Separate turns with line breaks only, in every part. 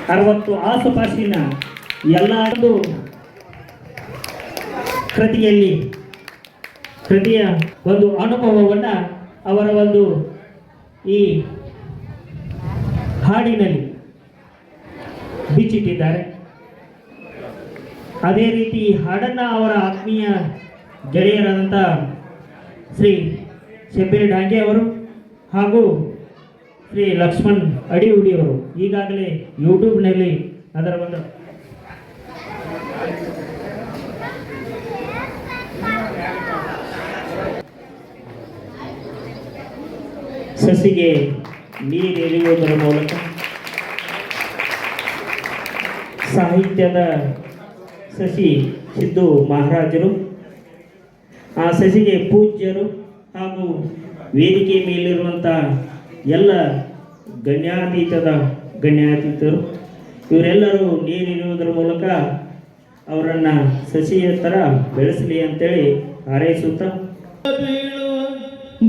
60 ಆಸುಪಾಸಿನ ಎಲ್ಲ ಕೃತಿಯ ಒಂದು ಅನುಭವವನ್ನು ಅವರ ಒಂದು ಈ ಹಾಡಿನಲ್ಲಿ ಬಿಚ್ಚಿಟ್ಟಿದ್ದಾರೆ. ಅದೇ ರೀತಿ ಈ ಹಾಡನ್ನು ಅವರ ಆತ್ಮೀಯ ಗೆಳೆಯರಾದಂಥ ಶ್ರೀ ಶಬ್ಬೀರ್ ಡಾಂಗೆ ಅವರು ಹಾಗೂ ಶ್ರೀ ಲಕ್ಷ್ಮಣ್ ಅಡಿಹುಡಿಯವರು ಈಗಾಗಲೇ ಯೂಟ್ಯೂಬ್ನಲ್ಲಿ ಅದರ ಒಂದು ಸಸಿಗೆ ನೀರೆಳೆಯುವುದರ ಮೂಲಕ ಸಾಹಿತ್ಯದ ಸಸಿ ಸಿದ್ದು ಮಹಾರಾಜರು ಆ ಸಸಿಗೆ ಪೂಜ್ಯರು ಹಾಗೂ ವೇದಿಕೆ ಮೇಲಿರುವಂಥ ಎಲ್ಲ ಗಣ್ಯಾತೀತರು ಇವರೆಲ್ಲರೂ ನೀರಿರುವುದರ ಮೂಲಕ ಅವರನ್ನು ಸಸಿಯ ಥರ ಬೆಳೆಸಲಿ ಅಂತೇಳಿ ಹಾರೈಸುತ್ತಾ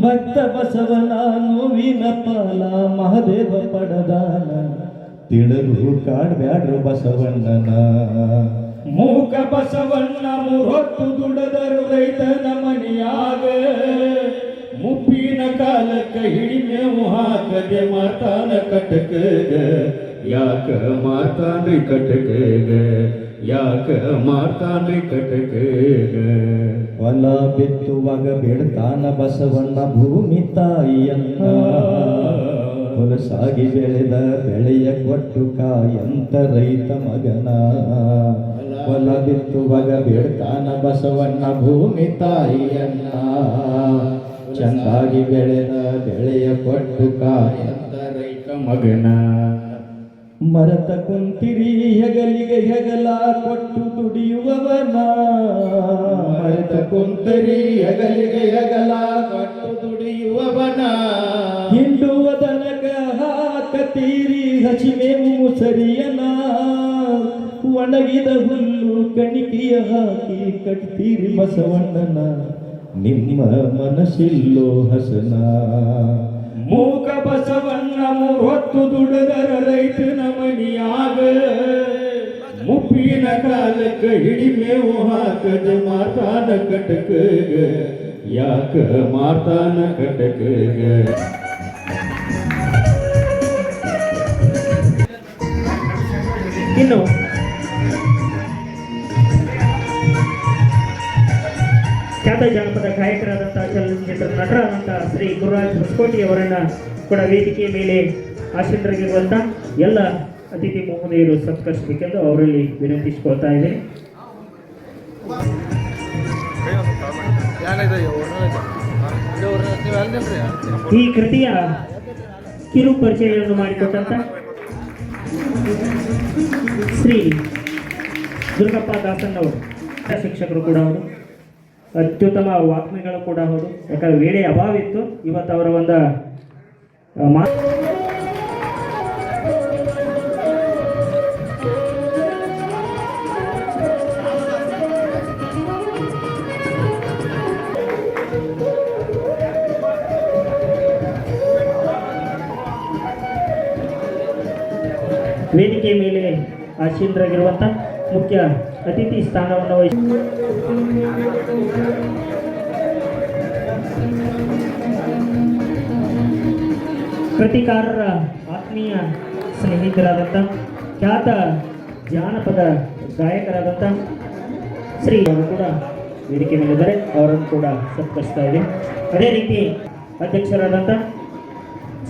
ಭಕ್ತ ಬಸವನ ನೋವಿನ ಪಾಲ ಮಹದೇವ ಪಡದಾನ ತಿಳಿದು ಕಾಡ್ಬ್ಯಾಡ್ರು ಬಸವಣ್ಣನ ಮೂಕ ಬಸವಣ್ಣ ಮೂರೊತ್ತು ದುಡದರು ರೈತನ ಮನೆಯಾಗ ಮುಪ್ಪಿನ ಕಾಲಕ್ಕೆ ಹಿಡಿಮೆವು ಹಾಕದೆ ಮಾತಾನ ಕಟಕಗ ಯಾಕ ಮಾತಾನ್ರಿ ಕಟಕಗ ಯಾಕ ಮಾತಾನ್ರಿ ಕಟಕಗ ಹೊಲ ಬಿತ್ತುವಾಗ ಬಿಡ್ತಾನ ಬಸವಣ್ಣ ಭೂಮಿ ತಾಯಿಯನ್ನ ಹೊಲಸಾಗಿ ಬೆಳೆದ ಬೆಳೆಯ ಕೊಟ್ಟು ಕಾಯಂತ ರೈತ ಮಗನ ಹೊಲ ಬಿತ್ತುವಾಗ ಬಿಡ್ತಾನ ಬಸವಣ್ಣ ಭೂಮಿ ತಾಯಿಯನ್ನ ಚಂದಾಗಿ ಬೆಳೆದ ಬೆಳೆಯ ಕೊಟ್ಟು ಕಾಯಂತ ರೈತ ಮಗನ ಮರತ ಕುಂತಿರಿ ಹೆಗಲಿಗೆ ಹೆಗಲ ಕೊಟ್ಟು ದುಡಿಯುವವನ ಮರತ ಕುಂತಿರಿ ಹೆಗಲಿಗೆ ಹೆಗಲ ಕೊಟ್ಟು ದುಡಿಯುವವನ ಹಿಂಡುವ ದನಗ ಹಾಕತೀರಿ ಹಸಿಮೇವು ಮುಸರಿಯನ ಒಣಗಿದ ಹುಲ್ಲು ಕಣಿಕೆಯ ಹಾಕಿ ಕಟ್ತೀರಿ ಬಸವಣ್ಣನ ನಿಮ್ಮ ಮನಸ್ಸಿಲ್ಲೋ ಹಸನ ಮೂಕ ಬಸವಣ್ಣ ಮೂವತ್ತು ದುಡದರ ರೈತನ ಮಣಿಯಾಗ ಮುಪ್ಪಿನ ಕಾಲಕ್ಕೆ ಹಿಡಿಮೇವು ಹಾಕದ ಮಾತಾನ ಕಟಕಗ ಯಾಕ ಮಾತಾನ ಕಟಕಗ
ಇನ್ನು ಖ್ಯಾತ ಜಾನಪದ ಗಾಯಕರಾದಂತಹ ಚಲನಚಿತ್ರ ನಟರಾದಂತಹ ಶ್ರೀ ಗುರುರಾಜ್ ಹೊಸಕೋಟಿ ಅವರನ್ನ ಕೂಡ ವೇದಿಕೆಯ ಮೇಲೆ ಆಸೀನರಾಗಿರುವಂಥ ಎಲ್ಲ ಅತಿಥಿ ಮಹೋದಯರು ಸತ್ಕರಿಸಬೇಕೆಂದು ಅವರಲ್ಲಿ ವಿನಂತಿಸಿಕೊಳ್ತಾ ಇದ್ದೇನೆ. ಈ ಕೃತಿಯ ಕಿರು ಪರಿಚಯವನ್ನು ಮಾಡಿಕೊಟ್ಟಂತ ಶ್ರೀ ದುರ್ಗಪ್ಪ ದಾಸನ್ನವರು ಶಿಕ್ಷಕರು ಕೂಡ ಅವರು, ಅತ್ಯುತ್ತಮ ವಾಗ್ಮಿಗಳು ಕೂಡ ಹೌದು. ಯಾಕಂದ್ರೆ ವೇಳೆ ಅಭಾವ ಇತ್ತು. ಇವತ್ತು ಅವರ ಒಂದು ವೇದಿಕೆ ಮೇಲೆ ಆಸೀನರಾಗಿರುವಂಥ ಮುಖ್ಯ ಅತಿಥಿ ಸ್ಥಾನವನ್ನು ವಹಿಸಿ ಕೃತಿಕಾರರ ಆತ್ಮೀಯ ಸ್ನೇಹಿತರಾದಂಥ ಖ್ಯಾತ ಜಾನಪದ ಗಾಯಕರಾದಂಥ ಶ್ರೀ ಅವರು ಕೂಡ ವೇದಿಕೆ ಮೇಲಿದ್ದಾರೆ. ಅವರನ್ನು ಕೂಡ ಸತ್ಕರಿಸ್ತಾ ಇದೆ. ಅದೇ ರೀತಿ ಅಧ್ಯಕ್ಷರಾದಂಥ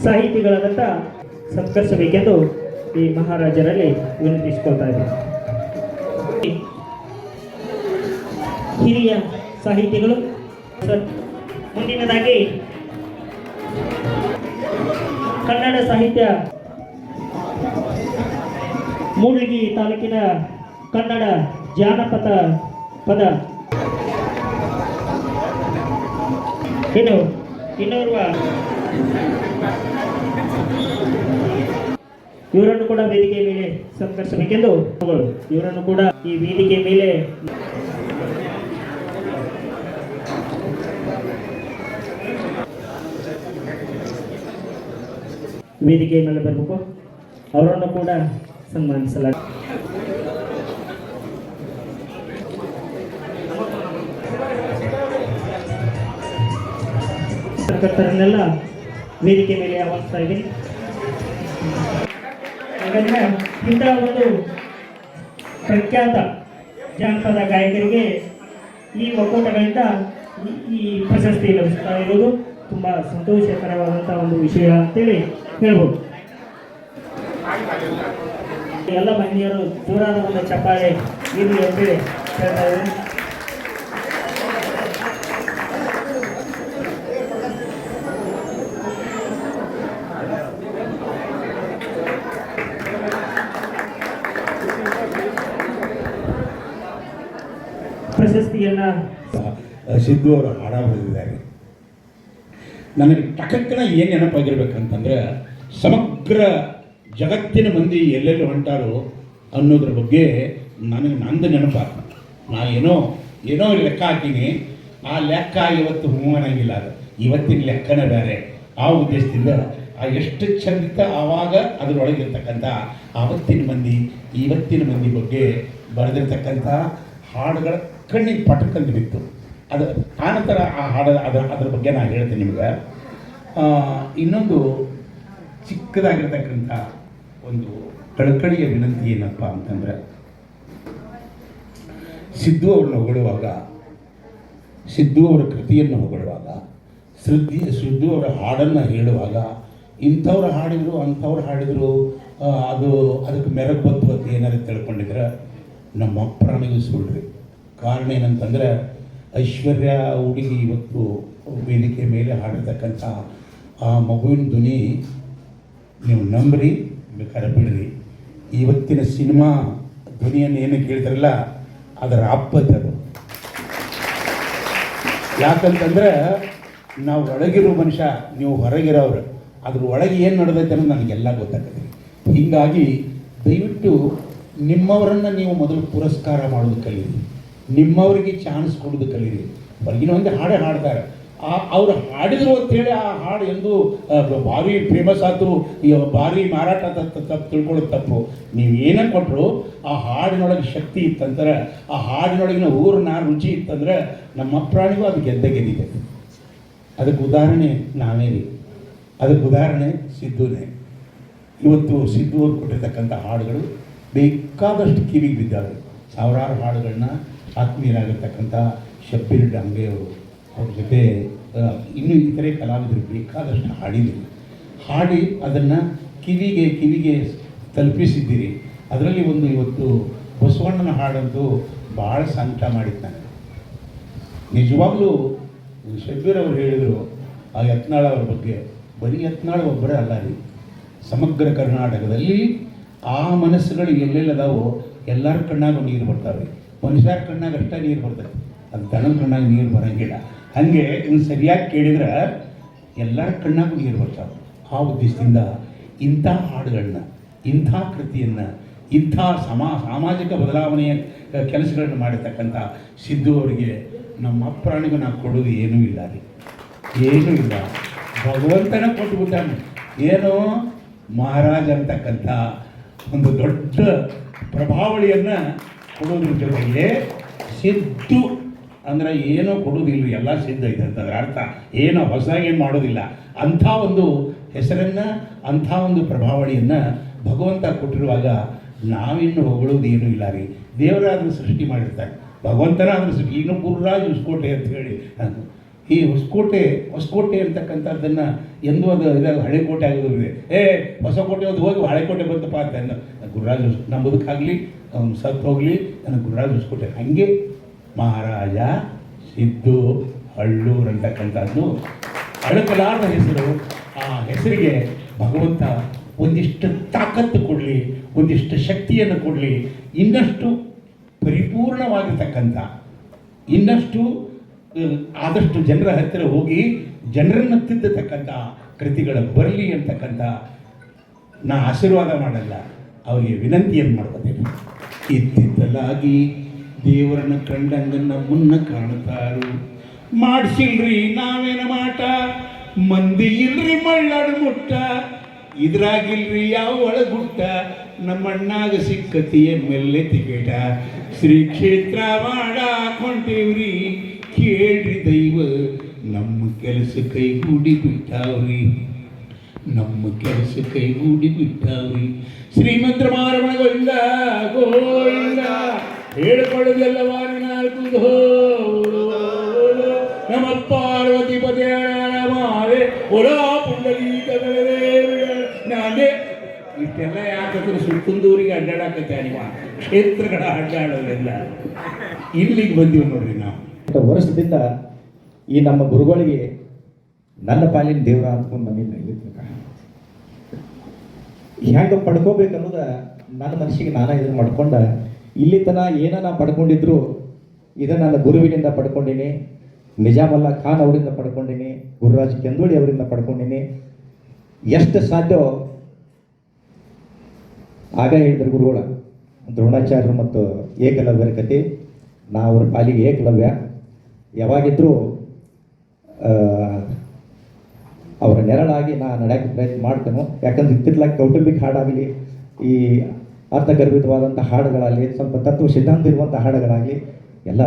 ಸಾಹಿತಿಗಳಾದಂಥ ಸತ್ಕರಿಸಬೇಕೆಂದು ಈ ಮಹಾರಾಜರಲ್ಲಿ ವಿನಂತಿಸಿಕೊಳ್ತಾ ಇದ್ದೇನೆ. ಹಿರಿಯ ಸಾಹಿತಿಗಳು ಮುಂದಿನದಾಗಿ ಕನ್ನಡ ಸಾಹಿತ್ಯ ಮೂಡಲಗಿ ತಾಲೂಕಿನ ಕನ್ನಡ ಜಾನಪದ ಪದ ಇನ್ನೋರ್ವ ಇವರನ್ನು ಕೂಡ ವೇದಿಕೆ ಮೇಲೆ ಸತ್ಕರಿಸಬೇಕೆಂದು ಇವರನ್ನು ಕೂಡ ಈ ವೇದಿಕೆ ಮೇಲೆ ವೇದಿಕೆ ಮೇಲೆ ಬರಬೇಕು. ಅವರನ್ನು ಕೂಡ ಸನ್ಮಾನಿಸಲಾಗಿದೆ. ಕರ್ತರನ್ನೆಲ್ಲ ವೇದಿಕೆ ಮೇಲೆ ಆಹ್ವಾನಿಸ್ತಾ ಇದ್ದೀನಿ. ಹಾಗಾದ್ರೆ ಇಂತಹ ಒಂದು ಪ್ರಖ್ಯಾತ ಜಾನಪದ ಗಾಯಕರಿಗೆ ಈ ಒಕ್ಕೂಟಗಳಿಂದ ಈ ಪ್ರಶಸ್ತಿ ಲಭಿಸ್ತಾ ಇರೋದು ತುಂಬ ಸಂತೋಷಕರವಾದಂತಹ ಒಂದು ವಿಷಯ ಅಂತೇಳಿ ಹೇಳ್ಬೋದು. ಎಲ್ಲ ಮಹಿಳೆಯರು ಜೋರಾದ ಒಂದು ಚಪ್ಪಾಳೆ ಇರಲಿ ಅಂತೇಳಿ ಹೇಳ್ತಾ ಇದ್ದಾರೆ. ಪ್ರಶಸ್ತಿಯನ್ನ
ಸಿದ್ದು ಅವರು ಹಾಡ ಬರೆದಿದ್ದಾರೆ. ನನಗೆ ಟಕಕ್ಕನ ಏನು ನೆನಪಾಗಿರ್ಬೇಕಂತಂದ್ರೆ ಸಮಗ್ರ ಜಗತ್ತಿನ ಮಂದಿ ಎಲ್ಲೆಲ್ಲಿ ಹೊಂಟಾರೋ ಅನ್ನೋದ್ರ ಬಗ್ಗೆ ನನಗೆ ನಂದು ನೆನಪಾಗ. ನಾ ಏನೋ ಲೆಕ್ಕ ಹಾಕೀನಿ. ಆ ಲೆಕ್ಕ ಇವತ್ತು ಅನ್ನಂಗಿಲ್ಲ. ಅದು ಇವತ್ತಿನ ಲೆಕ್ಕನೇ ಬೇರೆ. ಆ ಉದ್ದೇಶದಿಂದ ಎಷ್ಟು ಚಂದಿತ ಆವಾಗ ಅದರೊಳಗಿರ್ತಕ್ಕಂಥ ಆವತ್ತಿನ ಮಂದಿ ಇವತ್ತಿನ ಮಂದಿ ಬಗ್ಗೆ ಬರೆದಿರ್ತಕ್ಕಂಥ ಹಾಡುಗಳ ಕಣ್ಣಿಗೆ ಪಟಕ್ಕಂದು ಬಿತ್ತು. ಅದು ಆನಂತರ ಆ ಹಾಡು ಅದ್ರ ಬಗ್ಗೆ ನಾನು ಹೇಳ್ತೀನಿ ನಿಮ್ಗೆ. ಇನ್ನೊಂದು ಚಿಕ್ಕದಾಗಿರ್ತಕ್ಕಂಥ ಒಂದು ಕಳಕಳಿಯ ವಿನಂತಿ ಏನಪ್ಪ ಅಂತಂದರೆ, ಸಿದ್ದು ಅವ್ರನ್ನ ಹೊಗಳುವಾಗ, ಸಿದ್ದು ಅವರ ಕೃತಿಯನ್ನು ಹೊಗಳುವಾಗ, ಸಿದ್ದು ಅವರ ಹಾಡನ್ನು ಹೇಳುವಾಗ ಇಂಥವ್ರು ಹಾಡಿದರು ಅಂಥವ್ರು ಹಾಡಿದರು ಅದಕ್ಕೆ ಮೆರಗು ಬಂತು ಅಂತ ಏನಾದ್ರು ತಿಳ್ಕೊಂಡಿದ್ರೆ ನಮ್ಮ ಪ್ರಾಣಿಗೂ ಸುಳ್ರಿ. ಕಾರಣ ಏನಂತಂದರೆ ಐಶ್ವರ್ಯ ಹುಡುಗಿ ಇವತ್ತು ವೇದಿಕೆ ಮೇಲೆ ಹಾಡಿರ್ತಕ್ಕಂಥ ಆ ಮಗುವಿನ ಧ್ವನಿ ನೀವು ನಂಬ್ರಿ, ಬೇಕಾದ್ರೆ ಬಿಡ್ರಿ. ಇವತ್ತಿನ ಸಿನಿಮಾ ಧ್ವನಿಯನ್ನು ಏನು ಕೇಳ್ತಾರಲ್ಲ ಅದರ ಆಪತ್ತದು. ಯಾಕಂತಂದ್ರೆ ನಾವು ಒಳಗಿರೋ ಮನುಷ್ಯ, ನೀವು ಹೊರಗಿರೋರು. ಅದ್ರ ಒಳಗೆ ಏನು ನಡೆದೈತೆ ಅನ್ನೋದು ನನಗೆಲ್ಲ ಗೊತ್ತಾಗ್ತದೆ. ಹೀಗಾಗಿ ದಯವಿಟ್ಟು ನಿಮ್ಮವರನ್ನು ನೀವು ಮೊದಲು ಪುರಸ್ಕಾರ ಮಾಡೋದು ಕಲೀರಿ, ನಿಮ್ಮವರಿಗೆ ಚಾನ್ಸ್ ಕೊಡೋದು ಕಲೀರಿ. ಹೊರಗಿನ ಒಂದು ಹಾಡೇ ಹಾಡ್ತಾರೆ, ಅವ್ರು ಹಾಡಿದ್ರು ಅಂತೇಳಿ ಆ ಹಾಡು ಎಂದು ಭಾರಿ ಫೇಮಸ್ ಆಯ್ತು, ಭಾರಿ ಮಾರಾಟ ತಪ್ಪು ತಿಳ್ಕೊಳ್ಳೋದು ತಪ್ಪು. ನೀವು ಏನೇ ಕೊಟ್ಟರು ಆ ಹಾಡಿನೊಳಗೆ ಶಕ್ತಿ ಇತ್ತಂದ್ರೆ, ಆ ಹಾಡಿನೊಳಗಿನ ಊರಿನ ರುಚಿ ಇತ್ತಂದ್ರೆ ನಮ್ಮ ಪ್ರಾಣಿಗೂ ಅದು ಗೆದ್ದಿದೆ. ಅದಕ್ಕೆ ಉದಾಹರಣೆ ನಾವೇ ರೀ, ಅದಕ್ಕೆ ಉದಾಹರಣೆ ಸಿದ್ದುನೇ. ಇವತ್ತು ಸಿದ್ದು ಅವ್ರು ಕೊಟ್ಟಿರ್ತಕ್ಕಂಥ ಹಾಡುಗಳು ಬೇಕಾದಷ್ಟು ಕಿವಿಗೆ ಬಿದ್ದಾವೆ. ಸಾವಿರಾರು ಹಾಡುಗಳನ್ನ ಆತ್ಮೀಯರಾಗಿರ್ತಕ್ಕಂಥ ಶಬ್ಬೀರ್ ಡಾಂಗೆ ಅವರು, ಅವ್ರ ಜೊತೆ ಇನ್ನೂ ಇತರೆ ಕಲಾವಿದರು ಬೇಕಾದಷ್ಟು ಹಾಡಿ ಅದನ್ನು ಕಿವಿಗೆ ತಲುಪಿಸಿದ್ದೀರಿ. ಅದರಲ್ಲಿ ಒಂದು ಇವತ್ತು ಬಸವಣ್ಣನ ಹಾಡಂತೂ ಭಾಳ ಸಂಕಟ ಮಾಡಿದ್ದಾನೆ. ನಿಜವಾಗ್ಲೂ ಶಬ್ಬೀರ್ ಅವರು ಹೇಳಿದರು ಆ ಯತ್ನಾಳ್ ಅವ್ರ ಬಗ್ಗೆ. ಬರೀ ಯತ್ನಾಳ್ ಒಬ್ಬರೇ ಅಲ್ಲ ರೀ, ಸಮಗ್ರ ಕರ್ನಾಟಕದಲ್ಲಿ ಆ ಮನಸ್ಸುಗಳು ಎಲ್ಲೆಲ್ಲದಾವೋ ಎಲ್ಲರ ಕಣ್ಣಾಗ ನೀರು ಬರ್ತಾವೆ. ಮನುಷ್ಯರ ಕಣ್ಣಾಗ ಅಷ್ಟೇ ನೀರು ಬರ್ತದೆ, ಅದು ದನದ ಕಣ್ಣಾಗ ನೀರು ಬರೋಂಗಿಲ್ಲ. ಹಾಗೆ ಇನ್ನು ಸರಿಯಾಗಿ ಕೇಳಿದ್ರೆ ಎಲ್ಲರ ಕಣ್ಣಾಗೂ ನೀರು ಬರ್ತಾವೆ. ಆ ಉದ್ದೇಶದಿಂದ ಇಂಥ ಹಾಡುಗಳನ್ನ, ಇಂಥ ಕೃತಿಯನ್ನು, ಇಂಥ ಸಾಮಾಜಿಕ ಬದಲಾವಣೆಯ ಕೆಲಸಗಳನ್ನು ಮಾಡಿರ್ತಕ್ಕಂಥ ಸಿದ್ದು ಅವರಿಗೆ ನಮ್ಮ ಪ್ರಾಣಿಗೂ ನಾವು ಕೊಡೋದು ಏನೂ ಇಲ್ಲ ರೀ, ಏನೂ ಇಲ್ಲ. ಭಗವಂತನ ಕೊಟ್ಟುಬಿಟ್ಟಾನೆ. ಏನೋ ಮಹಾರಾಜ ಅಂತಕ್ಕಂಥ ಒಂದು ದೊಡ್ಡ ಪ್ರಭಾವಳಿಯನ್ನು ಕೊಡೋದ್ರ ಜೊತೆಗೆ ಸಿದ್ದು ಅಂದರೆ ಏನೋ ಕೊಡೋದಿಲ್ಲ, ಎಲ್ಲ ಸಿದ್ಧ ಐತೆ ಅಂತಂದ್ರೆ ಅರ್ಥ. ಏನೋ ಹೊಸದಾಗಿ ಏನು ಮಾಡೋದಿಲ್ಲ. ಅಂಥ ಒಂದು ಹೆಸರನ್ನು, ಅಂಥ ಒಂದು ಪ್ರಭಾವಳಿಯನ್ನು ಭಗವಂತ ಕೊಟ್ಟಿರುವಾಗ ನಾವಿನ್ನು ಹೊಗಳೋದು ಏನೂ ಇಲ್ಲ ರೀ. ದೇವರಾದ್ರೂ ಸೃಷ್ಟಿ ಮಾಡಿರ್ತಾರೆ, ಭಗವಂತನ ಆದರೂ ಸೃಷ್ಟಿ. ಇನ್ನು ಗುರುರಾಜ್ ಹೊಸಕೋಟೆ ಅಂತ ಹೇಳಿ, ಈ ಹೊಸಕೋಟೆ ಅಂತಕ್ಕಂಥದ್ದನ್ನು ಎಂದೂ ಅದು ಇದಾಗ ಹಳೆ ಕೋಟೆ ಆಗೋದಿಲ್ಲ. ಹೊಸ ಕೋಟೆ ಅದು ಹೋಗಿ ಹಳೆ ಕೋಟೆ ಬಂತಪ್ಪ ಅಂತ ಗುರುರಾಜ್ ನಂಬೋದಕ್ಕಾಗಲಿ ಸತ್ತು ಹೋಗಲಿ ನನಗೆ ಗುರುರಾಜ್ ಹೊಸಕೋಟೆ. ಹಾಗೆ ಮಹಾರಾಜ ಸಿದ್ದು ಹಳ್ಳೂರು ಅಂತಕ್ಕಂಥದ್ದು ಅಳಕಲಾರದ ಹೆಸರು. ಆ ಹೆಸರಿಗೆ ಭಗವಂತ ಒಂದಿಷ್ಟು ತಾಕತ್ತು ಕೊಡಲಿ, ಒಂದಿಷ್ಟು ಶಕ್ತಿಯನ್ನು ಕೊಡಲಿ, ಇನ್ನಷ್ಟು ಪರಿಪೂರ್ಣವಾಗಿರ್ತಕ್ಕಂಥ, ಇನ್ನಷ್ಟು ಆದಷ್ಟು ಜನರ ಹತ್ತಿರ ಹೋಗಿ ಜನರನ್ನು ತಿದ್ದತಕ್ಕಂಥ ಕೃತಿಗಳು ಬರಲಿ ಅಂತಕ್ಕಂಥ ನಾ ಆಶೀರ್ವಾದ ಮಾಡಲ್ಲ, ಅವರಿಗೆ ವಿನಂತಿಯನ್ನು ಮಾಡ್ಕೋತೇನೆ. ಇತ್ತಿತ್ತಲಾಗಿ ದೇವರನ್ನು ಕಂಡಂಗ ನಮ್ಮನ್ನ ಕಾಣ್ತಾರು, ಮಾಡಿಸಿಲ್ರಿ ನಾವೇನ ಮಾಟ, ಮಂದಿ ಇಲ್ರಿ ಮಳ್ಳಾಡು ಮುಟ್ಟ, ಇದ್ರಾಗಿಲ್ರಿ ಯಾವ ಒಳಗುಟ್ಟ, ನಮ್ಮ ಅಣ್ಣಾಗ ಸಿಕ್ಕತಿಯ ಮೆಲ್ಲೆ ಟಿಕೆಟ ಶ್ರೀ ಕ್ಷೇತ್ರ ಮಾಡಾಕ್ ಹೊಂಟೇವ್ರಿ ಕೇಳ್ರಿ ದೈವ ನಮ್ಮ ಕೆಲಸ ಕೈಗೂಡಿ ಬಿಟ್ಟಾವ್ರಿ ನಮ್ಮ ಕೆಲಸ ಕೈಗೂಡಿ ಬಿಟ್ಟಾವ್ರಿ ಶ್ರೀಮಂತರ ಮಾರಮಣ ಗೋವಿಂದ ಗೋವಿಂದ ಹೇಳ್ಕೊಳ್ಳೋದೆಲ್ಲವಾರಿ ನಾಲ್ಕು ನಮ್ಮ ಪಾರ್ವತಿ ಪದೇ ಮಾರೆ ಒಳಾ ಪುಂಡಲೀಕ ನಾನೇ ಇಷ್ಟೆಲ್ಲ ಯಾಕಂದ್ರೆ ಸುತ್ತುಂದೂರಿಗೆ ಅಡ್ಡಾಡಕತ್ತೆ ನಿಮ್ಮ ಕ್ಷೇತ್ರಗಳ ಅಡ್ಡಾಡೋದೆಲ್ಲ ಇಲ್ಲಿಗೆ ಬಂದೀವಿ ನೋಡ್ರಿ ನಾವು
ವರ್ಷದಿಂದ ಈ ನಮ್ಮ ಗುರುಗಳಿಗೆ ನನ್ನ ಪಾಲಿನ ದೇವರ ಅಂದ್ಕೊಂಡು ನಮ್ಮಿಂದ ಹೆಂಗೆ ಪಡ್ಕೋಬೇಕನ್ನೋದ ನನ್ನ ಮನಸ್ಸಿಗೆ ನಾನೇ ಇದನ್ನು ಮಾಡ್ಕೊಂಡ ಇಲ್ಲಿ ತನ ಏನ ನಾ ಪಡ್ಕೊಂಡಿದ್ರು ಇದನ್ನು ನನ್ನ ಗುರುವಿನಿಂದ ಪಡ್ಕೊಂಡಿನಿ. ನಿಜಾಮಲ್ಲ ಖಾನ್ ಅವರಿಂದ ಪಡ್ಕೊಂಡಿನಿ, ಗುರುರಾಜ್ ಕೆಂದೋಳಿ ಅವರಿಂದ ಪಡ್ಕೊಂಡಿನಿ. ಎಷ್ಟು ಸಾಧ್ಯವೋ ಆಗ ಹೇಳಿದ್ರು ಗುರುಗಳ ದ್ರೋಣಾಚಾರ್ಯರು ಮತ್ತು ಏಕಲವ್ಯರ ಕತೆ. ನಾ ಅವ್ರ ಪಾಲಿಗೆ ಏಕಲವ್ಯ. ಯಾವಾಗಿದ್ದರೂ ಅವರ ನೆರಳಾಗಿ ನಾ ನಡೆಯೋಕ್ಕೆ ಪ್ರಯತ್ನ ಮಾಡ್ತೇನೆ. ಯಾಕಂದ್ರೆ ಇತ್ತಿರ್ಲಾಗ ಕೌಟುಂಬಿಕ ಹಾಡಾಗಲಿ, ಈ ಅರ್ಥಗರ್ಭಿತವಾದಂಥ ಹಾಡುಗಳಾಗಲಿ, ಸ್ವಲ್ಪ ತತ್ವ ಸಿದ್ಧಾಂತ ಇರುವಂಥ ಹಾಡುಗಳಾಗಲಿ ಎಲ್ಲ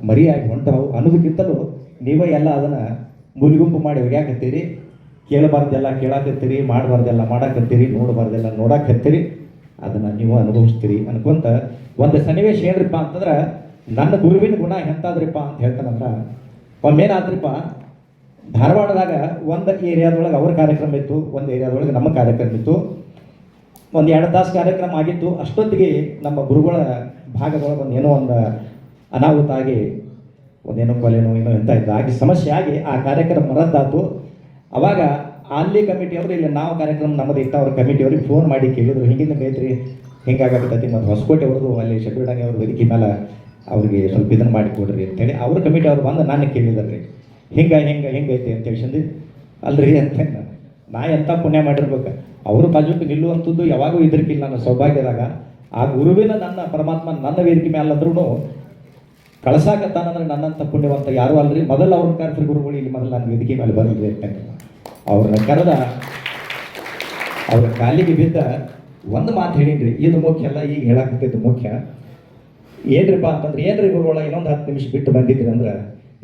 ಮರಿಯಾಗಿ ಹೊಂಟವು ಅನ್ನೋದಕ್ಕಿಂತಲೂ ನೀವೇ ಎಲ್ಲ ಅದನ್ನು ಮುರಿಗುಂಪು ಮಾಡಿ ಒಗ್ಯಾಕತ್ತೀರಿ. ಕೇಳಬಾರ್ದೆಲ್ಲ ಕೇಳಾಕತ್ತೀರಿ, ಮಾಡಬಾರ್ದೆಲ್ಲ ಮಾಡಾಕತ್ತೀರಿ, ನೋಡಬಾರ್ದೆಲ್ಲ ನೋಡಾಕತ್ತೀರಿ. ಅದನ್ನು ನೀವು ಅನುಭವಿಸ್ತೀರಿ ಅನ್ಕೊಂತ ಒಂದು ಸನ್ನಿವೇಶ ಏನ್ರಿಪ್ಪ ಅಂತಂದ್ರೆ, ನನ್ನ ಗುರುವಿನ ಗುಣ ಎಂತಾದ್ರಿಪ್ಪ ಅಂತ ಹೇಳ್ತಾನಂದ್ರೆ, ಒಮ್ಮೇನಾದ್ರಿಪ್ಪ ಧಾರವಾಡದಾಗ ಒಂದು ಏರಿಯಾದೊಳಗೆ ಅವ್ರ ಕಾರ್ಯಕ್ರಮ ಇತ್ತು, ಒಂದು ಏರಿಯಾದೊಳಗೆ ನಮ್ಮ ಕಾರ್ಯಕ್ರಮ ಇತ್ತು. ಒಂದು 2 ತಾಸು ಕಾರ್ಯಕ್ರಮ ಆಗಿತ್ತು. ಅಷ್ಟೊತ್ತಿಗೆ ನಮ್ಮ ಗುರುಗಳ ಭಾಗದೊಳಗೆ ಏನೋ ಒಂದು ಅನಾಹುತ ಆಗಿ ಒಂದೇನೋ ಕೊಲೆನೋ ಏನೋ ಎಂತ ಇತ್ತು ಆಗಿ ಸಮಸ್ಯೆ ಆಗಿ ಆ ಕಾರ್ಯಕ್ರಮ ರದ್ದಾತು. ಅವಾಗ ಅಲ್ಲಿ ಕಮಿಟಿಯವರು ಇಲ್ಲಿ ನಾವು ಕಾರ್ಯಕ್ರಮ ನಮ್ಮದು ಇತ್ತು, ಅವ್ರ ಕಮಿಟಿಯವ್ರಿಗೆ ಫೋನ್ ಮಾಡಿ ಕೇಳಿದ್ರು, ಹಿಂಗಿಂದ ಬೇತ್ರಿ ಹಿಂಗಾಗತ್ತೈತಿ, ಮತ್ತು ಹೊಸಕೋಟೆ ಅವ್ರದ್ದು ಅಲ್ಲಿ ಶೆಡ್ಯೂಲ್ಡಾಗಿ ಅವ್ರ ವೇದಿಕೆ ಮೇಲೆ ಅವ್ರಿಗೆ ಸ್ವಲ್ಪ ಇದನ್ನು ಮಾಡಿ ಕೊಡ್ರಿ ಅಂತೇಳಿ ಅವ್ರ ಕಮಿಟಿ ಅವ್ರು ಬಂದು ನಾನು ಕೇಳಿದ್ರಿ, ಹಿಂಗೈತಿ ಅಂತ ಹೇಳ್ಸಂದು. ಅಲ್ರಿ ಅಂತ ನಾ ಎಂಥ ಪುಣ್ಯ ಮಾಡಿರ್ಬೇಕು, ಅವರು ಬಾಜುಕ್ಕೆ ನಿಲ್ಲುವಂಥದ್ದು ಯಾವಾಗೂ ಇದ್ರಕ್ಕಿಲ್ಲ ನನ್ನ ಸೌಭಾಗ್ಯದಾಗ. ಆ ಗುರುವಿನ ನನ್ನ ಪರಮಾತ್ಮ ನನ್ನ ವೇದಿಕೆ ಮೇಲೆ ಅಂದ್ರೂ ಕಳ್ಸಾಕತ್ತಾನಂದ್ರೆ ನನ್ನಂಥ ಪುಣ್ಯವಂತ ಯಾರೂ ಅಲ್ರಿ. ಮೊದಲು ಅವ್ರನ್ನ ಕರೆಸ್ರಿ ಗುರುಗಳು ಇಲ್ಲಿ ಮೊದಲು ನನ್ನ ವೇದಿಕೆ ಮೇಲೆ ಬರಲ್ರಿ ಅಂತ ಅವ್ರನ್ನ ಕರೆದ ಅವ್ರ ಕಾಲಿಗೆ ಬಿದ್ದ ಒಂದು ಮಾತು ಹೇಳಿನ್ರಿ. ಇದು ಮುಖ್ಯ ಅಲ್ಲ, ಈಗ ಹೇಳಾಕತ್ತಿದ್ದು ಮುಖ್ಯ. ಏನ್ರಿಪ್ಪ ಅಂತಂದ್ರೆ, ಏನ್ರಿ ಗುರುಗಳ ಇನ್ನೊಂದು 10 ನಿಮಿಷ ಬಿಟ್ಟು ಬಂದಿದ್ರಿ ಅಂದ್ರೆ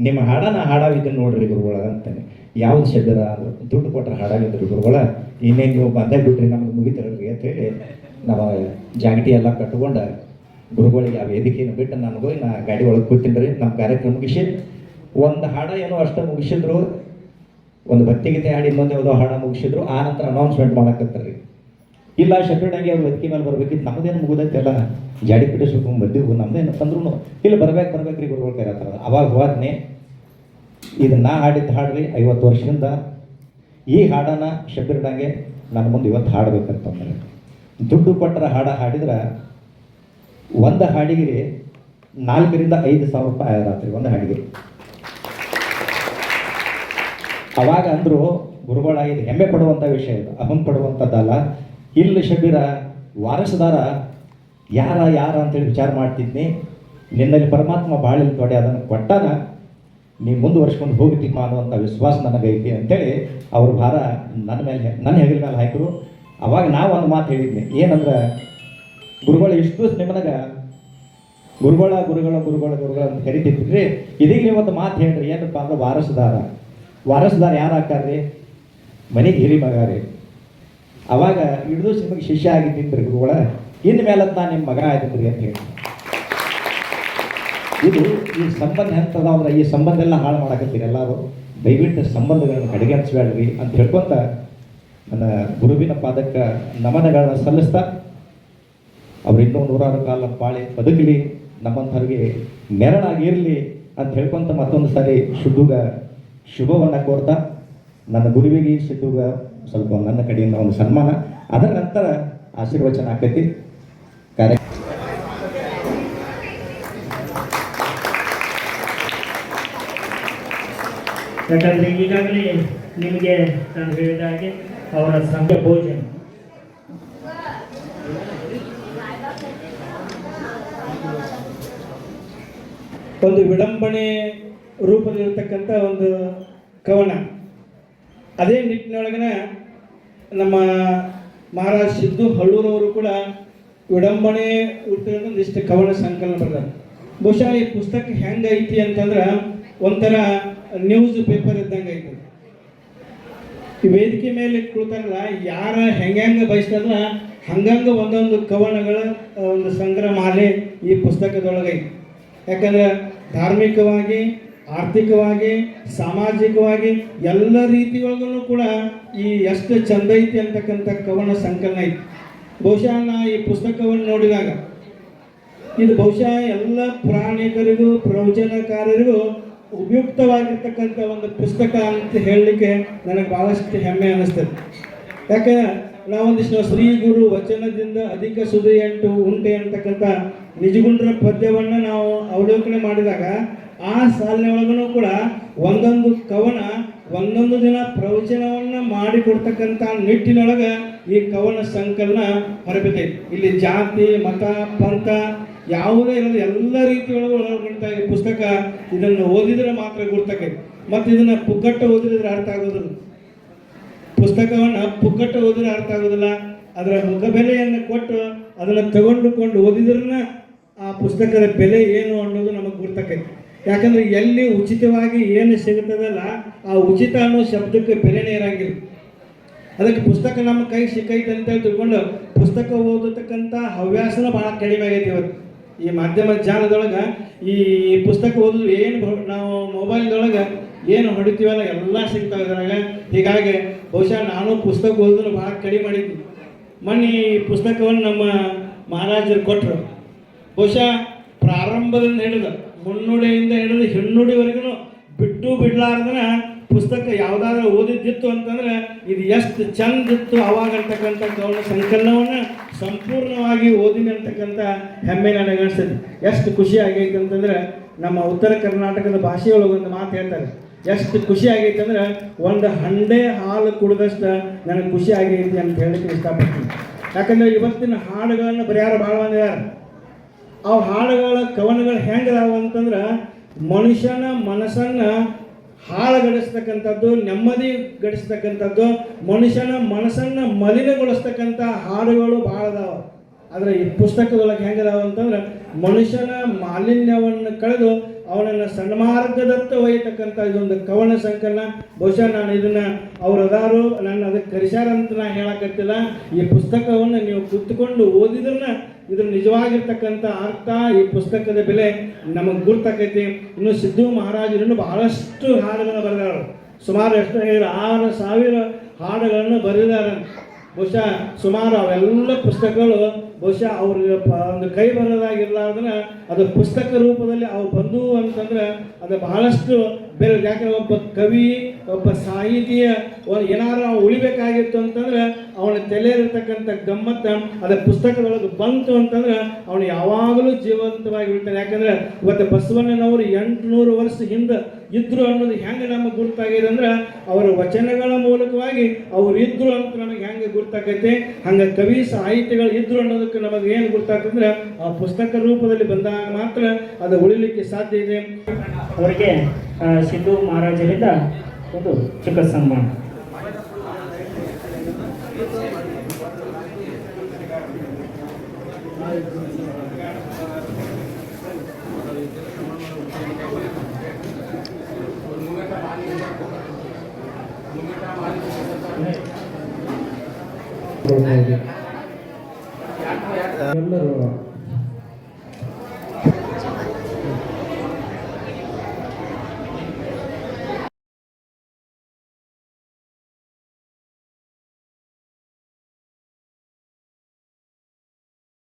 ನಿಮ್ಮ ಹಾಡನ ಹಾಡಾವಿದ್ದನ್ನು ನೋಡ್ರಿ ಗುರುಗಳ ಅಂತಾನೆ. ಯಾವ್ದು ಶಬ್ದರ ಅದು ದುಡ್ಡು ಕೊಟ್ಟರೆ ಹಾಡಾಗಿದ್ರಿ ಗುರುಗಳ, ಇನ್ನೇನು ನೀವು ಬಂದೇ ಬಿಟ್ರಿ ನಮ್ಗೆ ಮುಗಿತಿರಲ್ರಿ ಅಂತ ಹೇಳಿ ನಾವು ಜಾಗಟಿ ಎಲ್ಲ ಕಟ್ಕೊಂಡು ಗುರುಗಳಿಗೆ ಆ ವೇದಿಕೆಯನ್ನು ಬಿಟ್ಟು ನಾನು ಹೋಗಿ ನಾ ಗಾಡಿ ಒಳಗೆ ಕೂತೀನಿ ರೀ. ನಮ್ಮ ಕಾರ್ಯಕ್ರಮ ಮುಗಿಸಿ ಒಂದು ಹಾಡ ಏನೋ ಅಷ್ಟೇ ಮುಗಿಸಿದ್ರು, ಒಂದು ಭಕ್ತಿಗೀತೆ ಹಾಡಿ ಇನ್ನೊಂದು ಯಾವುದೋ ಹಾಡ ಮುಗಿಸಿದ್ರು. ಆ ನಂತರ ಅನೌನ್ಸ್ಮೆಂಟ್ ಮಾಡಕತ್ತಾರೆ ರೀ. ಇಲ್ಲ ಶೆಟ್ರುಡಾಗಿ ಅವ್ರು ವೇದಿಕೆ ಮೇಲೆ ಬರ್ಬೇಕಿತ್ತು, ನಮ್ಮದೇನು ಮುಗಿದೈತೆ ಎಲ್ಲ ಜಾಡಿ ಪಿಟ್ಟಿಸ್ಬೇಕು ಬಂದಿವು ನಮ್ಮದೇನು ತಂದ್ರು ಇಲ್ಲಿ ಬರ್ಬೇಕ್ರಿ ಗುರುಗಳು ಕರೀತಾರ. ಅವಾಗ ಹೋದ್ನೆ ಇದನ್ನ ಹಾಡಿದ್ದು ಹಾಡ್ರಿ 50 ವರ್ಷದಿಂದ ಈ ಹಾಡನ್ನು ಶಬ್ಬಿರ್ಡಂಗೆ ನನ್ನ ಮುಂದೆ ಇವತ್ತು ಹಾಡಬೇಕಂತಂದ್ರೆ, ದುಡ್ಡು ಕೊಟ್ಟರೆ ಹಾಡಿದ್ರೆ ಒಂದು ಹಾಡಿಗೆ 4,000 ರಿಂದ 5,000 ರೂಪಾಯಿ ರಾತ್ರಿ ಒಂದು ಹಾಡಿಗೆ. ಅವಾಗ ಅಂದರು ಗುರುಗಳಾಗಿದೆ ಹೆಮ್ಮೆ ಪಡುವಂಥ ವಿಷಯ ಇದು, ಅಹಂ ಪಡುವಂಥದ್ದಲ್ಲ. ಇಲ್ಲಿ ಶಬೀರ ವಾರಸದಾರ ಯಾರ ಅಂತೇಳಿ ವಿಚಾರ ಮಾಡ್ತಿದ್ನಿ. ನಿನ್ನಲ್ಲಿ ಪರಮಾತ್ಮ ಭಾಳ ತೊಡೆ ಅದನ್ನು ಕೊಟ್ಟಾನ, ನೀ ಮುಂದುವರ್ಸ್ಕೊಂಡು ಹೋಗ್ತೀಪ್ಪ ಅನ್ನುವಂಥ ವಿಶ್ವಾಸ ನನಗೈತಿ ಅಂತೇಳಿ ಅವ್ರ ಭಾರ ನನ್ನ ಮೇಲೆ ನನ್ನ ಹೆಗಲ ಮೇಲೆ ಹಾಕಿದ್ರು. ಅವಾಗ ನಾವು ಒಂದು ಮಾತು ಹೇಳಿದ್ನಿ, ಏನಂದ್ರೆ ಗುರುಗಳು ಇಷ್ಟು ನಿಮ್ಮನಾಗ ಗುರುಗಳ ಅಂತ ಕರಿತಿದ್ರಿ. ಇದೀಗ ನೀವು ಒಂದು ಮಾತು ಹೇಳ್ರಿ, ಏನಪ್ಪ ಅಂದ್ರೆ ವಾರಸದಾರ ಯಾರು ಹಾಕಾರ್ರಿ? ಮನೆಗೆ ಹಿರಿ ಮಗ ರೀ. ಅವಾಗ ಹಿಡಿದು ನಿಮಗೆ ಶಿಷ್ಯ ಆಗಿದ್ದೀನಿ ಗುರುಗಳ, ಇನ್ನು ಮೇಲೆ ನಾನು ನಿಮ್ಮ ಮಗ ಆಗಿದ್ರಿ ಅಂತ ಹೇಳಿ. ಇದು ಈ ಸಂಬಂಧ ಎಂತದಾದ್ರೆ ಈ ಸಂಬಂಧ ಎಲ್ಲ ಹಾಳು ಮಾಡಕತ್ತೀರಿ ಎಲ್ಲರೂ. ದಯವಿಟ್ಟು ಸಂಬಂಧಗಳನ್ನು ಕಡೆಗಣಿಸ್ಬೇಡ್ರಿ ಅಂತ ಹೇಳ್ಕೊಂತ ನನ್ನ ಗುರುವಿನ ಪಾದಕ್ಕೆ ನಮನಗಳನ್ನ ಸಲ್ಲಿಸ್ತಾ ಅವ್ರು ಇನ್ನೂ 100 ಕಾಲ ಬಾಳೆ ಬದುಕಲಿ, ನಮ್ಮಂಥವ್ರಿಗೆ ನೆರಳಾಗಿರಲಿ ಅಂತ ಹೇಳ್ಕೊಂತ ಮತ್ತೊಂದು ಸಾರಿ ಶುದ್ಧಗ ಶುಭವನ್ನು ಕೋರ್ತಾ ನನ್ನ ಗುರುವಿಗೆ ಸಿದ್ದುಗ ಸ್ವಲ್ಪ ನನ್ನ ಕಡೆಯಿಂದ ಒಂದು ಸನ್ಮಾನ, ಅದರ ನಂತರ ಆಶೀರ್ವಚನ ಆಕೈತಿ.
ಯಾಕಂದರೆ ಈಗಾಗಲೇ ನಿಮಗೆ ನಾನು ಹೇಳಿದ ಹಾಗೆ ಅವರ ಸಂಘ ಭೋಜನ
ಒಂದು ವಿಡಂಬನೆ ರೂಪದಲ್ಲಿರ್ತಕ್ಕಂಥ ಒಂದು ಕವನ. ಅದೇ ನಿಟ್ಟಿನೊಳಗನ ನಮ್ಮ ಮಹಾರಾಜ್ ಸಿದ್ದು ಹಳ್ಳೂರವರು ಕೂಡ ವಿಡಂಬನೆ ಒಂದಿಷ್ಟು ಕವನ ಸಂಕಲನ ಬರ್ತಾರೆ. ಬಹುಶಃ ಈ ಪುಸ್ತಕ ಹೆಂಗೈತಿ ಅಂತಂದ್ರೆ ಒಂಥರ ನ್ಯೂಸ್ ಪೇಪರ್ ಇದ್ದಂಗೆ ಐತಿ. ಈ ವೇದಿಕೆ ಮೇಲೆ ಕುಳಿತಾರಲ್ಲ, ಯಾರ ಹೆಂಗೆ ಬಯಸ್ತಾರಲ್ಲ ಹಂಗಂಗೆ ಒಂದೊಂದು ಕವನಗಳ ಒಂದು ಸಂಗ್ರಹ ಮಾಲೆ ಈ ಪುಸ್ತಕದೊಳಗೈತಿ. ಯಾಕಂದ್ರೆ ಧಾರ್ಮಿಕವಾಗಿ, ಆರ್ಥಿಕವಾಗಿ, ಸಾಮಾಜಿಕವಾಗಿ ಎಲ್ಲ ರೀತಿಯೊಳಗೂ ಕೂಡ ಈ ಎಷ್ಟು ಚಂದ ಐತಿ ಅಂತಕ್ಕಂಥ ಕವನ ಸಂಕಲನ ಐತಿ. ಬಹುಶಃ ನಾ ಈ ಪುಸ್ತಕವನ್ನು ನೋಡಿದಾಗ ಇದು ಬಹುಶಃ ಎಲ್ಲ ಪ್ರಾಣಿಕರಿಗೂ ಪ್ರವಚನಕಾರರಿಗೂ ಉಪಯುಕ್ತವಾಗಿರ್ತಕ್ಕಂಥ ಒಂದು ಪುಸ್ತಕ ಅಂತ ಹೇಳಲಿಕ್ಕೆ ನನಗೆ ಭಾಳಷ್ಟು ಹೆಮ್ಮೆ ಅನ್ನಿಸ್ತದೆ. ಯಾಕಂದ್ರೆ ನಾವೊಂದಿಷ್ಟು ಶ್ರೀ ಗುರು ವಚನದಿಂದ ಅಧಿಕ ಸುದೆಯಂಟು ಉಂಟೆ ಅಂತಕ್ಕಂಥ ನಿಜಗುಂಡ್ರ ಪದ್ಯವನ್ನು ನಾವು ಅವಲೋಕನೆ ಮಾಡಿದಾಗ ಆ ಸಾಲಿನೊಳಗೂ ಕೂಡ ಒಂದೊಂದು ಕವನ ಒಂದೊಂದು ದಿನ ಪ್ರವಚನವನ್ನು ಮಾಡಿಕೊಡ್ತಕ್ಕಂಥ ನಿಟ್ಟಿನೊಳಗೆ ಈ ಕವನ ಸಂಕಲನ ಹೊರಬಿದ್ದೈತಿ. ಇಲ್ಲಿ ಜಾತಿ, ಮತ, ಪಂಥ ಯಾವುದೇ ಇರೋದು ಎಲ್ಲ ರೀತಿಯೊಳಗೂ ಒಳಗೊಂಡ ಈ ಪುಸ್ತಕ ಇದನ್ನು ಓದಿದರೆ ಮಾತ್ರ ಗುರ್ತಕ್ಕೈತಿ. ಮತ್ತು ಇದನ್ನು ಪುಕ್ಕಟ್ಟು ಓದಿದ್ರೆ ಅರ್ಥ ಆಗೋದಿಲ್ಲ. ಪುಸ್ತಕವನ್ನು ಪುಕ್ಕಟ್ಟು ಓದಿದ್ರೆ ಅರ್ಥ ಆಗೋದಿಲ್ಲ. ಅದರ ಮುಖಬೆಲೆಯನ್ನು ಕೊಟ್ಟು ಅದನ್ನು ತಗೊಂಡುಕೊಂಡು ಓದಿದ್ರನ್ನ ಆ ಪುಸ್ತಕದ ಬೆಲೆ ಏನು ಅನ್ನೋದು ನಮಗೆ ಗುರ್ತಕ್ಕೈತಿ. ಯಾಕಂದ್ರೆ ಎಲ್ಲಿ ಉಚಿತವಾಗಿ ಏನು ಸಿಗುತ್ತದಲ್ಲ ಆ ಉಚಿತ ಅನ್ನೋ ಶಬ್ದಕ್ಕೆ ಬೆಲೆನೇ ಇರಂಗಿಲ್ಲ. ಅದಕ್ಕೆ ಪುಸ್ತಕ ನಮ್ಮ ಕೈ ಸಿಕ್ಕೈತೆ ಅಂತೇಳಿ ತಿಳ್ಕೊಂಡು ಪುಸ್ತಕ ಓದತಕ್ಕಂಥ ಹವ್ಯಾಸನ ಭಾಳ ಕಡಿಮೆ ಆಗೈತಿ ಇವತ್ತು. ಈ ಮಾಧ್ಯಮ ಜಾಲದೊಳಗೆ ಈ ಪುಸ್ತಕ ಓದೋದು ಏನು ನಾವು ಮೊಬೈಲ್ದೊಳಗೆ ಏನು ಹೊಡಿತೀವಲ್ಲ ಎಲ್ಲ ಸಿಗ್ತಾವೆ ಇದ್ರಾಗ. ಹೀಗಾಗಿ ಬಹುಶಃ ನಾನು ಪುಸ್ತಕ ಓದೋದನ್ನು ಭಾಳ ಕಡಿಮೆ ಮಾಡಿದ್ವಿ. ಮೊನ್ನೆ ಈ ಪುಸ್ತಕವನ್ನು ನಮ್ಮ ಮಹಾರಾಜರು ಕೊಟ್ಟರು. ಬಹುಶಃ ಪ್ರಾರಂಭದಿಂದ ಹಿಡಿದು ಮುನ್ನುಡಿಯಿಂದ ಹಿಡಿದು ಹಿನ್ನುಡಿವರೆಗೂ ಬಿಟ್ಟು ಬಿಡ್ಲಾರ್ದನ ಪುಸ್ತಕ ಯಾವುದಾದ್ರೂ ಓದಿದ್ದಿತ್ತು ಅಂತಂದ್ರೆ ಇದು ಎಷ್ಟು ಚಂದ ಇತ್ತು ಅವಾಗ ಅಂತಕ್ಕಂಥ ಕವನ ಸಂಕಲನವನ್ನು ಸಂಪೂರ್ಣವಾಗಿ ಓದಿನಿ ಅಂತಕ್ಕಂಥ ಹೆಮ್ಮೆ ನನಗೆ ಅನಿಸ್ತದೆ. ಎಷ್ಟು ಖುಷಿ ಆಗೈತೆ ಅಂತಂದ್ರೆ ನಮ್ಮ ಉತ್ತರ ಕರ್ನಾಟಕದ ಭಾಷೆಯೊಳಗೆ ಒಂದು ಮಾತು ಹೇಳ್ತಾರೆ, ಎಷ್ಟು ಖುಷಿ ಆಗೈತೆ ಅಂದ್ರೆ ಒಂದು ಹಂಡೆ ಹಾಲು ಕುಡಿದಷ್ಟು ನನಗೆ ಖುಷಿ ಆಗೈತಿ ಅಂತ ಹೇಳಲಿಕ್ಕೆ ಇಷ್ಟಪಡ್ತೀನಿ. ಯಾಕಂದರೆ ಇವತ್ತಿನ ಹಾಡುಗಳನ್ನು ಬರೆಯಾರು ಭಾಳ ಮಂದಿದ್ದಾರೆ. ಆ ಹಾಡುಗಳ ಕವನಗಳು ಹೆಂಗದಾವ ಅಂತಂದ್ರೆ ಮನುಷ್ಯನ ಮನಸ್ಸನ್ನು ಹಾಳುಗಡಿಸ್ತಕ್ಕಂಥದ್ದು, ನೆಮ್ಮದಿ ಗಡಿಸ್ತಕ್ಕಂಥದ್ದು, ಮನುಷ್ಯನ ಮನಸ್ಸನ್ನು ಮಲಿನಗೊಳಿಸ್ತಕ್ಕಂಥ ಹಾಡುಗಳು ಭಾಳ ಅದಾವ. ಆದರೆ ಈ ಪುಸ್ತಕದೊಳಗೆ ಹೆಂಗದಾವ ಅಂತಂದ್ರೆ ಮನುಷ್ಯನ ಮಾಲಿನ್ಯವನ್ನು ಕಳೆದು ಅವನನ್ನು ಸನ್ಮಾರ್ಗದತ್ತ ಒಯ್ಯತಕ್ಕಂಥ ಇದೊಂದು ಕವನ ಸಂಕಲನ. ಬಹುಶಃ ನಾನು ಇದನ್ನು ಅವ್ರು ಅದಾರು ನಾನು ಅದಕ್ಕೆ ಕರೆಸ್ಯಾರ ಅಂತ ನಾನು ಹೇಳಕತ್ತಿಲ್ಲ. ಈ ಪುಸ್ತಕವನ್ನು ನೀವು ಕುತ್ಕೊಂಡು ಓದಿದ್ರನ್ನ ಇದ್ರ ನಿಜವಾಗಿರ್ತಕ್ಕಂಥ ಅರ್ಥ, ಈ ಪುಸ್ತಕದ ಬೆಲೆ ನಮಗೆ ಗುರ್ತಕ್ಕೈತಿ. ಇನ್ನು ಸಿದ್ದು ಮಹಾರಾಜರನ್ನು ಬಹಳಷ್ಟು ಹಾಡುಗಳನ್ನು ಬರೆದಾರು. ಸುಮಾರು ಎಷ್ಟು 6,000 ಹಾಡುಗಳನ್ನು ಬರೆದಿದ್ದಾರೆ. ಬಹುಶಃ ಸುಮಾರು ಅವೆಲ್ಲ ಪುಸ್ತಕಗಳು ಬಹುಶಃ ಅವ್ರಿಗೆ ಒಂದು ಕೈ ಬರೋದಾಗಿರ್ಲಾರ್ದನ್ನ ಅದು ಪುಸ್ತಕ ರೂಪದಲ್ಲಿ ಅವು ಬಂದು ಅಂತಂದ್ರೆ ಅದು ಬಹಳಷ್ಟು ಬೇರೆ. ಯಾಕಂದ್ರೆ ಒಬ್ಬ ಕವಿ, ಒಬ್ಬ ಸಾಹಿತಿಯ ಏನಾರು ಉಳಿಬೇಕಾಗಿತ್ತು ಅಂತಂದ್ರೆ ಅವನ ತಲೆಯಿರ್ತಕ್ಕಂಥ ಗಮ್ಮತ್ತ ಅದು ಪುಸ್ತಕದೊಳಗೆ ಬಂತು ಅಂತಂದ್ರೆ ಅವನು ಯಾವಾಗಲೂ ಜೀವಂತವಾಗಿ ಉಳಿತಾನೆ. ಯಾಕಂದ್ರೆ ಇವತ್ತು ಬಸವಣ್ಣನವರು 800 ವರ್ಷ ಹಿಂದೆ ಇದ್ರು ಅನ್ನೋದು ಹೆಂಗೆ ನಮಗೆ ಗುರ್ತಾಗಿದೆ ಅಂದ್ರೆ ಅವರ ವಚನಗಳ ಮೂಲಕವಾಗಿ ಅವ್ರು ಇದ್ರು ಅಂತ ನಮಗೆ ಹೆಂಗೆ ಗುರ್ತಾಕೈತೆ, ಹಂಗೆ ಕವಿ ಸಾಹಿತಿಗಳು ಇದ್ರು ಅನ್ನೋದಕ್ಕೆ ನಮಗೆ ಏನು ಗುರ್ತಾಕಂದ್ರೆ ಆ ಪುಸ್ತಕ ರೂಪದಲ್ಲಿ ಬಂದಾಗ ಮಾತ್ರ ಅದು ಉಳಿಲಿಕ್ಕೆ ಸಾಧ್ಯ ಇದೆ.
ಅವರಿಗೆ ಸಿದ್ದು ಮಹಾರಾಜರಿಂದ ಒಂದು ಚಿಕ್ಕ ಸನ್ಮಾನ.
ಕೊಡ್ಬೋದು.